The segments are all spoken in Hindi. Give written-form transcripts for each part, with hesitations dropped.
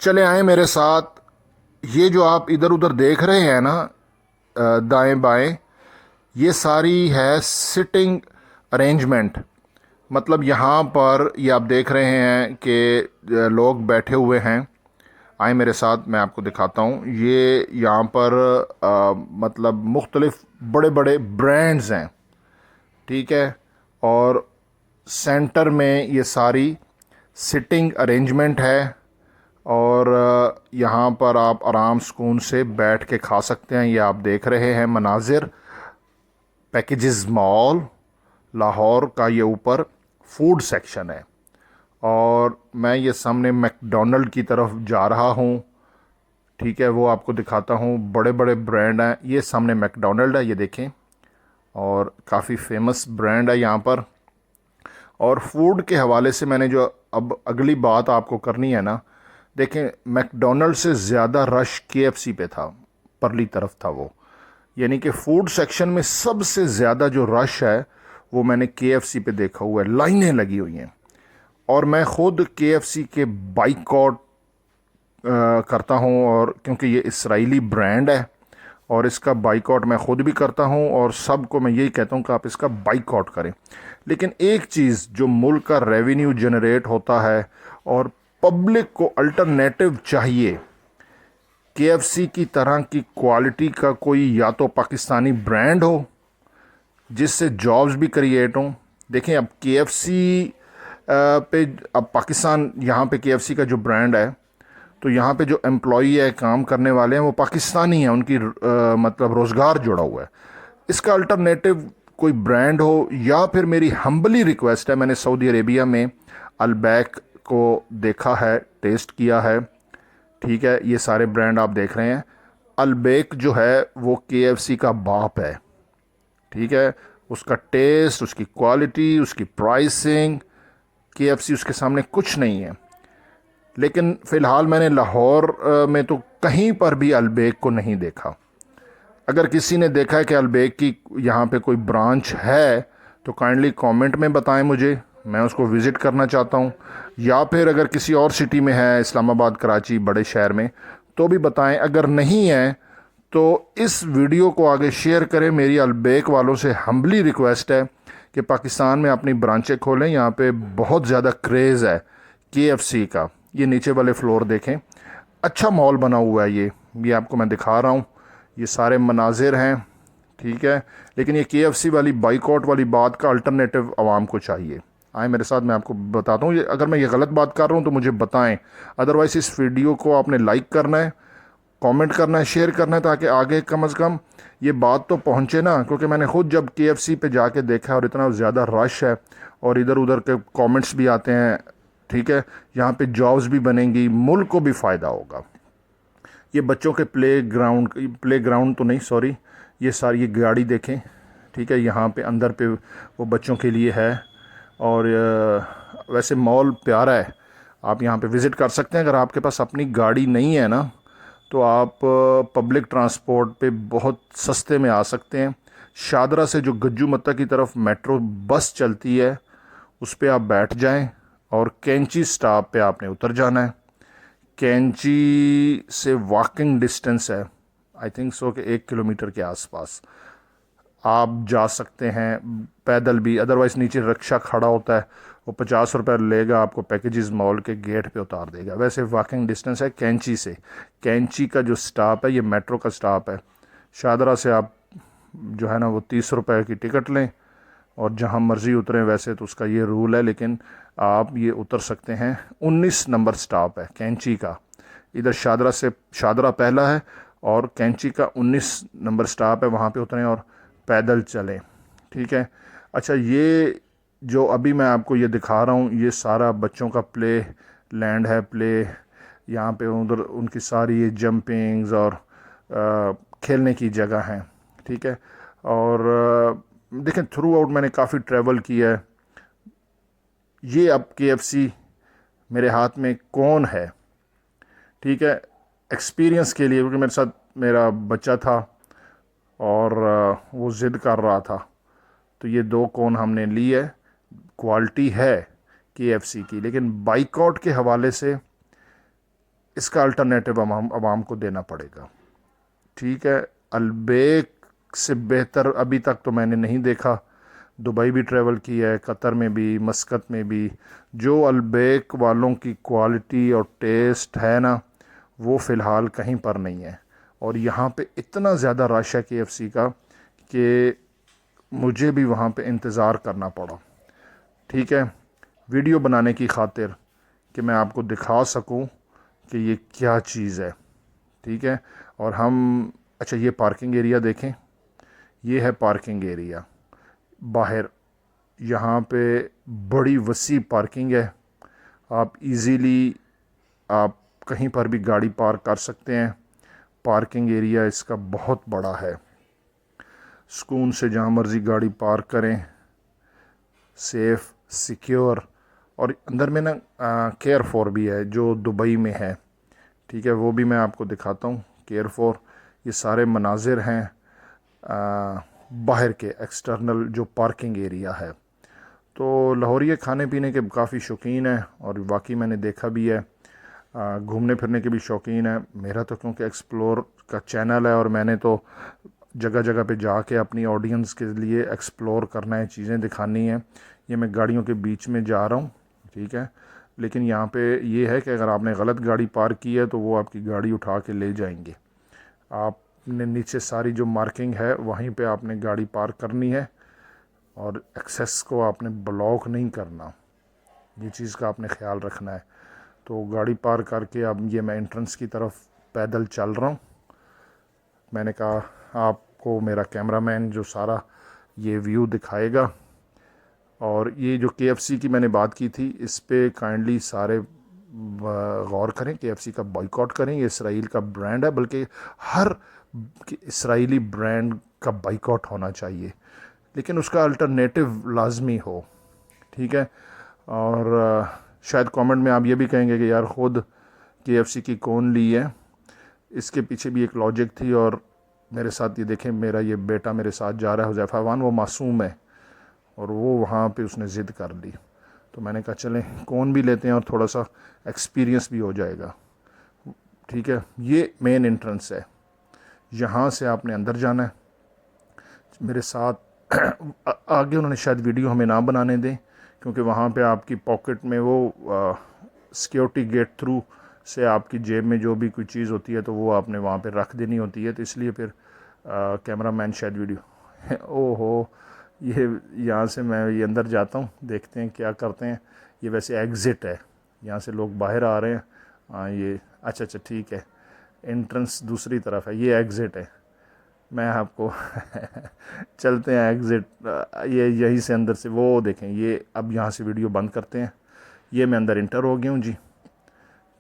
चले आए मेरे साथ। ये जो आप इधर उधर देख रहे हैं ना, दाएं बाएं, ये सारी है सिटिंग अरेंजमेंट। मतलब यहाँ पर ये आप देख रहे हैं कि लोग बैठे हुए हैं। आए मेरे साथ, मैं आपको दिखाता हूँ। ये यहाँ पर मतलब मुख्तलिफ बड़े बड़े ब्रांड्स हैं, ठीक है। और सेंटर में ये सारी सिटिंग अरेंजमेंट है। और यहाँ पर आप आराम सुकून से बैठ के खा सकते हैं। ये आप देख रहे हैं मनाजिर, पैकेजेस मॉल लाहौर का। ये ऊपर फूड सेक्शन है और मैं ये सामने मैकडोनल्ड की तरफ जा रहा हूँ, ठीक है। वो आपको दिखाता हूँ, बड़े बड़े ब्रांड हैं। ये सामने मैकडोनल्ड है, ये देखें, और काफ़ी फेमस ब्रांड है यहाँ पर। और फूड के हवाले से मैंने जो अब अगली बात आपको करनी है ना, देखें, मैकडोनल्ड से ज़्यादा रश केएफसी पे था, परली तरफ था वो। यानी कि फूड सेक्शन में सबसे ज़्यादा जो रश है वो मैंने केएफसी पे देखा हुआ है, लाइनें लगी हुई हैं। और मैं ख़ुद केएफसी के बाइकआउट करता हूँ, और क्योंकि ये इसराइली ब्रांड है और इसका बाइकआउट मैं ख़ुद भी करता हूँ और सबको मैं यही कहता हूँ कि आप इसका बाइकआउट करें। लेकिन एक चीज़, जो मुल्क का रेवेन्यू जनरेट होता है और पब्लिक को अल्टरनेटिव चाहिए, केएफसी की तरह की क्वालिटी का कोई या तो पाकिस्तानी ब्रांड हो जिससे जॉब्स भी क्रिएट हों। देखें, अब केएफसी पे, अब पाकिस्तान, यहाँ पे केएफसी का जो ब्रांड है, तो यहाँ पे जो एम्प्लॉई है, काम करने वाले हैं, वो पाकिस्तानी हैं, उनकी मतलब रोज़गार जुड़ा हुआ है। इसका अल्टरनेटिव कोई ब्रांड हो, या फिर मेरी हम्बली रिक्वेस्ट है, मैंने सऊदी अरेबिया में अलबैक को देखा है, टेस्ट किया है, ठीक है। ये सारे ब्रांड आप देख रहे हैं। अलबैक जो है वो केएफसी का बाप है, ठीक है। उसका टेस्ट, उसकी क्वालिटी, उसकी प्राइसिंग, केएफसी उसके सामने कुछ नहीं है। लेकिन फ़िलहाल मैंने लाहौर में तो कहीं पर भी अलबैक को नहीं देखा। अगर किसी ने देखा है कि अलबैक की यहाँ पे कोई ब्रांच है तो काइंडली कमेंट में बताएं मुझे, मैं उसको विज़िट करना चाहता हूँ। या फिर अगर किसी और सिटी में है, इस्लामाबाद, कराची, बड़े शहर में, तो भी बताएं। अगर नहीं है तो इस वीडियो को आगे शेयर करें। मेरी अलबैक वालों से हम्बली रिक्वेस्ट है कि पाकिस्तान में अपनी ब्रांचें खोलें। यहाँ पे बहुत ज़्यादा क्रेज़ है केएफसी का। ये नीचे वाले फ्लोर देखें, अच्छा मॉल बना हुआ है। ये आपको मैं दिखा रहा हूँ, ये सारे मनाजिर हैं, ठीक है। लेकिन ये केएफसी वाली बाइकआउट वाली बात का अल्टरनेटिव आवाम को चाहिए। आए मेरे साथ, मैं आपको बताता हूँ। ये अगर मैं ये गलत बात कर रहा हूँ तो मुझे बताएं। अदरवाइज़ इस वीडियो को आपने लाइक करना है, कमेंट करना है, शेयर करना है, ताकि आगे कम अज़ कम ये बात तो पहुँचे ना। क्योंकि मैंने खुद जब केएफसी पे जाके देखा और इतना ज़्यादा रश है और इधर उधर के कमेंट्स भी आते हैं, ठीक है। यहाँ पे जॉब्स भी बनेंगी, मुल्क को भी फ़ायदा होगा। ये बच्चों के प्ले ग्राउंड तो नहीं, सॉरी, ये सारी ये गाड़ी देखें, ठीक है। यहाँ पे अंदर पे वो बच्चों के लिए है। और वैसे मॉल प्यारा है, आप यहाँ पे विज़िट कर सकते हैं। अगर आपके पास अपनी गाड़ी नहीं है ना, तो आप पब्लिक ट्रांसपोर्ट पे बहुत सस्ते में आ सकते हैं। शादरा से जो गज्जू मत्ता की तरफ मेट्रो बस चलती है, उस पर आप बैठ जाएं और कैंची स्टॉप पे आपने उतर जाना है। कैंची से वॉकिंग डिस्टेंस है, आई थिंक सो कि 1 किलोमीटर के आसपास आप जा सकते हैं, पैदल भी। अदरवाइज़ नीचे रिक्शा खड़ा होता है, वो 50 रुपये लेगा, आपको पैकेजेस मॉल के गेट पे उतार देगा। वैसे वॉकिंग डिस्टेंस है कैंची से। कैंची का जो स्टॉप है, ये मेट्रो का स्टॉप है। शादरा से आप जो है ना वो 30 रुपये की टिकट लें और जहाँ मर्ज़ी उतरें। वैसे तो उसका ये रूल है, लेकिन आप ये उतर सकते हैं। 19 नंबर स्टॉप है कैंची का। इधर शादरा पहला है और कैंची का 19 नंबर स्टॉप है, वहाँ पे उतरें और पैदल चलें, ठीक है। अच्छा, ये जो अभी मैं आपको ये दिखा रहा हूँ, ये सारा बच्चों का प्ले लैंड है। यहाँ पे उधर उनकी सारी ये जंपिंग्स और खेलने की जगह हैं, ठीक है। और देखें, थ्रू आउट मैंने काफ़ी ट्रैवल किया है। ये अब केएफसी मेरे हाथ में कौन है, ठीक है, एक्सपीरियंस के लिए, क्योंकि मेरे साथ मेरा बच्चा था और वो ज़िद कर रहा था, तो ये 2 कोन हमने ली है। क्वालिटी है केएफसी की, लेकिन बाइकआउट के हवाले से इसका अल्टरनेटिव आवाम को देना पड़ेगा। ठीक है, अलबेक से बेहतर अभी तक तो मैंने नहीं देखा। दुबई भी ट्रैवल किया है, कतर में भी, मस्कत में भी। जो अलबेक वालों की क्वालिटी और टेस्ट है ना, वो फ़िलहाल कहीं पर नहीं है। और यहाँ पे इतना ज़्यादा रश है KFC का कि मुझे भी वहाँ पे इंतज़ार करना पड़ा। ठीक है, वीडियो बनाने की खातिर कि मैं आपको दिखा सकूं कि ये क्या चीज़ है। ठीक है, और हम अच्छा ये पार्किंग एरिया देखें, ये है पार्किंग एरिया बाहर। यहाँ पे बड़ी वसी पार्किंग है। आप इजीली आप कहीं पर भी गाड़ी पार्क कर सकते हैं। पार्किंग एरिया इसका बहुत बड़ा है। सुकून से जहाँ मर्ज़ी गाड़ी पार्क करें, सेफ़, सिक्योर। और अंदर में ना केयर फॉर भी है जो दुबई में है। ठीक है, वो भी मैं आपको दिखाता हूँ। केयर फॉर, ये सारे मनाजिर हैं बाहर के, एक्सटर्नल जो पार्किंग एरिया है। तो लाहौरिये खाने पीने के काफ़ी शौकीन है और वाकई मैंने देखा भी है। घूमने फिरने के भी शौकीन है। मेरा तो क्योंकि एक्सप्लोर का चैनल है और मैंने तो जगह जगह पे जाके अपनी ऑडियंस के लिए एक्सप्लोर करना है, चीज़ें दिखानी है। ये मैं गाड़ियों के बीच में जा रहा हूँ। ठीक है, लेकिन यहाँ पे ये है कि अगर आपने गलत गाड़ी पार्क की है तो वो आपकी गाड़ी उठा के ले जाएंगे। आपने नीचे सारी जो मार्किंग है वहीं पे आपने गाड़ी पार्क करनी है और एक्सेस को आपने ब्लॉक नहीं करना। ये चीज़ का आपने ख्याल रखना है। तो गाड़ी पार्क करके अब ये मैं एंट्रेंस की तरफ पैदल चल रहा हूँ। मैंने कहा आपको मेरा कैमरामैन जो सारा ये व्यू दिखाएगा। और ये जो KFC की मैंने बात की थी, इस पे काइंडली सारे गौर करें। KFC का बॉयकॉट करें। ये इसराइल का ब्रांड है, बल्कि हर इसराइली ब्रांड का बॉयकॉट होना चाहिए, लेकिन उसका अल्टरनेटिव लाजमी हो। ठीक है, और शायद कमेंट में आप ये भी कहेंगे कि यार ख़ुद KFC की कौन ली है। इसके पीछे भी एक लॉजिक थी। और मेरे साथ ये देखें, मेरा ये बेटा मेरे साथ जा रहा है, हुज़ैफ़ा वान, वो मासूम है और वो वहाँ पे उसने ज़िद कर ली। तो मैंने कहा चलें कौन भी लेते हैं और थोड़ा सा एक्सपीरियंस भी हो जाएगा। ठीक है, ये मेन एंट्रेंस है, यहाँ से आपने अंदर जाना है। मेरे साथ आगे उन्होंने शायद वीडियो हमें ना बनाने दें, क्योंकि वहाँ पे आपकी पॉकेट में वो सिक्योरिटी गेट थ्रू से आपकी जेब में जो भी कोई चीज़ होती है तो वो आपने वहाँ पे रख देनी होती है। तो इसलिए फिर कैमरामैन शायद वीडियो ओहो, ये यहाँ से मैं ये अंदर जाता हूँ, देखते हैं क्या करते हैं। ये वैसे एग्ज़िट है, यहाँ से लोग बाहर आ रहे हैं। हाँ ये अच्छा ठीक है, एंट्रेंस दूसरी तरफ है, ये एग्ज़िट है। मैं आपको चलते हैं एग्ज़िट, ये यहीं से अंदर से वो देखें। ये अब यहाँ से वीडियो बंद करते हैं। ये मैं अंदर इंटर हो गया हूँ जी।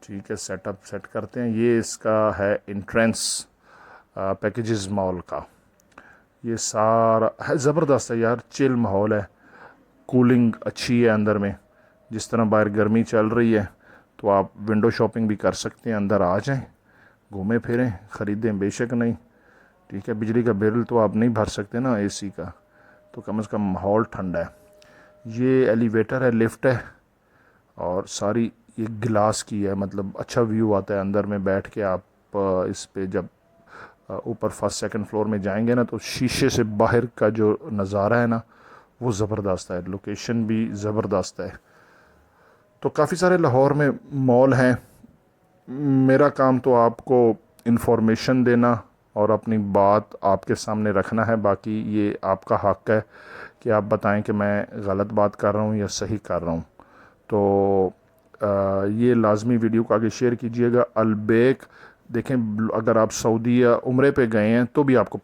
ठीक है, सेटअप सेट करते हैं। ये इसका है एंट्रेंस पैकेजेस मॉल का। ये सारा है ज़बरदस्त है यार, चिल माहौल है, कूलिंग अच्छी है अंदर में। जिस तरह बाहर गर्मी चल रही है तो आप विंडो शॉपिंग भी कर सकते हैं। अंदर आ जाएं, घूमें फिरें, ख़रीदें बेशक नहीं। ठीक है, बिजली का बिल तो आप नहीं भर सकते ना AC का, तो कम से कम माहौल ठंडा है। ये एलिवेटर है, लिफ्ट है, और सारी ये गिलास की है, मतलब अच्छा व्यू आता है अंदर में बैठ के। आप इस पे जब ऊपर फर्स्ट सेकंड फ्लोर में जाएंगे ना, तो शीशे से बाहर का जो नज़ारा है ना, वो ज़बरदस्त है। लोकेशन भी ज़बरदस्त है। तो काफ़ी सारे लाहौर में मॉल हैं। मेरा काम तो आपको इन्फॉर्मेशन देना और अपनी बात आपके सामने रखना है। बाकी ये आपका हक़ है कि आप बताएं कि मैं गलत बात कर रहा हूँ या सही कर रहा हूँ। तो ये लाजमी वीडियो को आगे शेयर कीजिएगा। अलबेक देखें, अगर आप सऊदी या उम्रे पे गए हैं तो भी आपको